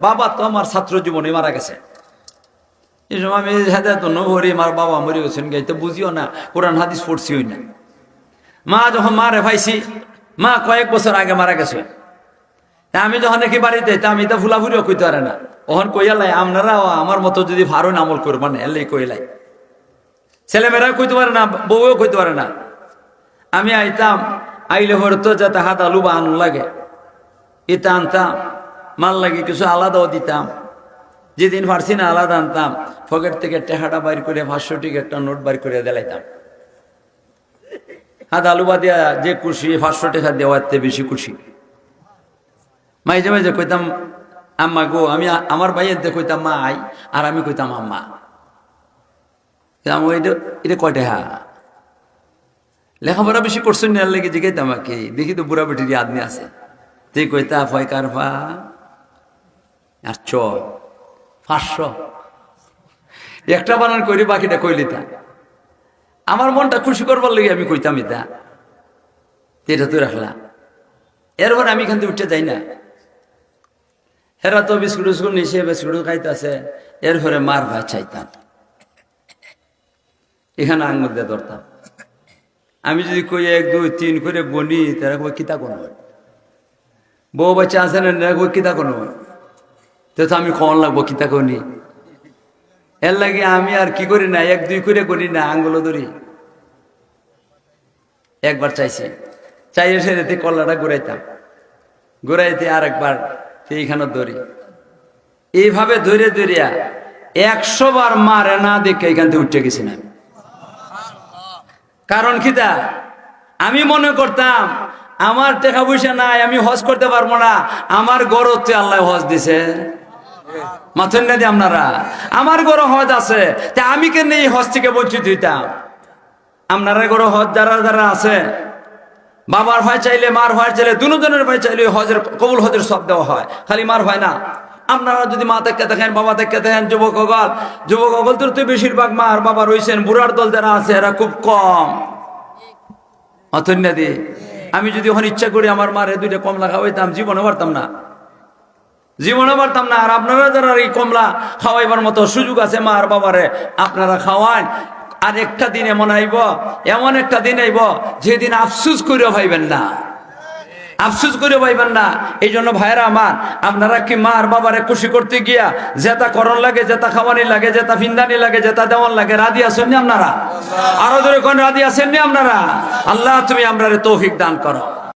বাবা তো আমার ছাত্র জীবনে মারা গেছে। এই সময় আমি হেদায়ত নবরি আমার বাবা মরে গেছেন, গাইতে বুঝিও না, কোরআন হাদিস পড়ছিই না। মা যখন মারে পাইছি, মা কয়েক বছর আগে মারা গেছে। আমি যখন নাকি বাড়িতে আমি তো ফুলাফুরিও কইতে পারে না, ওখান কইয়ালাই আপনারা আমার মতো যদি ভারুন আমল করবেন এলেই কইলাই। ছেলেমেয়েরাও কইতে পারে না, বউও কইতে পারে না। আমি আইতাম, আইলে হরতো যাতে হাত আলু বা আনু লাগে এটা আনতাম, মাল লাগে কিছু আলাদাও দিতাম। যেদিন পারছি না আলাদা আনতাম, পকেট থেকে টেহাটা বাইর করে 500 টিকিটটা নোট বাইর করে দিলাইতাম। হাত আলু বা দিয়া যে খুশি, 500 টাকা দেওয়াতে বেশি খুশি। মাঝে মাঝে কইতাম আম্মা গো, আমি আমার ভাইয়ের কইতাম মা আই, আর আমি কইতাম আম্মা। এটা কয় টাকা? লেখাপড়া বেশি করছেন না লেগে জিগাইতাম কি, দেখি তো বুড়া বেটির আদমি আছে, তুই কইতা ফয়কার ফা আর 500 একটা বানান করি, বাকিটা কইলিতা। আমার মনটা খুশি করবার লেগে আমি কইতাম এটা তুই রাখলা। এরপর আমি এখান থেকে উঠতে যাই না। হেরা তো বিস্কুট উস্কুট নিচে বিস্কুট খাইতেছে, এরপরে মার ভাই চাইতাম, এখানে আঙুল দিয়ে ধরতাম। আমি যদি কই 1 2 3 করে গণি, তারা কই কিতা কোনো বউ বাচ্চা আছে না, কই কিতা কোনো, তো আমি কখন লাগবো কিতা কনি। এর লাগে আমি আর কি করি না, 1 2 করে গণি না, আঙ্গুল ধরি। একবার চাইছি, চাইয়ে সেরেতে কল্লাটা ঘুরাইতাম, ঘুরাইতে আরেকবার এইখানে ধরি। এইভাবে ধরে ধরিয়া 100 বার মারে না দেখে এখান থেকে উঠে গেছি না। কারণ কিতা, আমি মনে করতাম আমার টাকা পয়সা নাই, আমি হজ করতে পারবো না। আমার গড় হচ্ছে আল্লাহ হজ দিছে, মাথুন না দিয়ে আপনারা, আমার গড় হজ আছে, তা আমি কেন এই হজ থেকে বঞ্চিত হইতাম? আপনারা গড় হজ যারা যারা আছে, বাবার ভাই চাইলে মার ভাই চাইলে দুজনের ভাই চাইলে হজের কবুল হজের সব দেওয়া হয়, খালি মার ভাই না। আপনারা যদি মা থেকে দেখেন, বাবা থেকে দেখেন, যুবক অগল তো বেশিরভাগ মার বাবা রয়েছেন, বুড়ার দল যারা আছে এরা খুব কম। অথন্যাদি আমি যদি ওখানে ইচ্ছা করি আমার মারে 2টা কমলা খাওয়াইতাম, জীবনে পারতাম না, জীবনে পারতাম না। আর আপনারা যারা এই কমলা খাওয়াইবার মতো সুযোগ আছে মার বাবারে, আপনারা খাওয়ান। আর একটা দিন এমন আইব, এমন একটা দিন আইব যেদিন আফসুস করেও ভাইবেন না, আফসুস করে পাইবেন না। এই জন্য ভাইরা আমার, আপনারা কি মার বাবারে খুশি করতে গিয়া যেটা করণ লাগে, যেটা খাওয়ানি লাগে, যেটা ফিন্দানি লাগে, যেটা দেওয়ান লাগে, রাজি আছেন নি আপনারা? আরো ধরে কোন রাজি আছেন নি আপনারা? আল্লাহ তুমি আমরারে তৌফিক দান করো।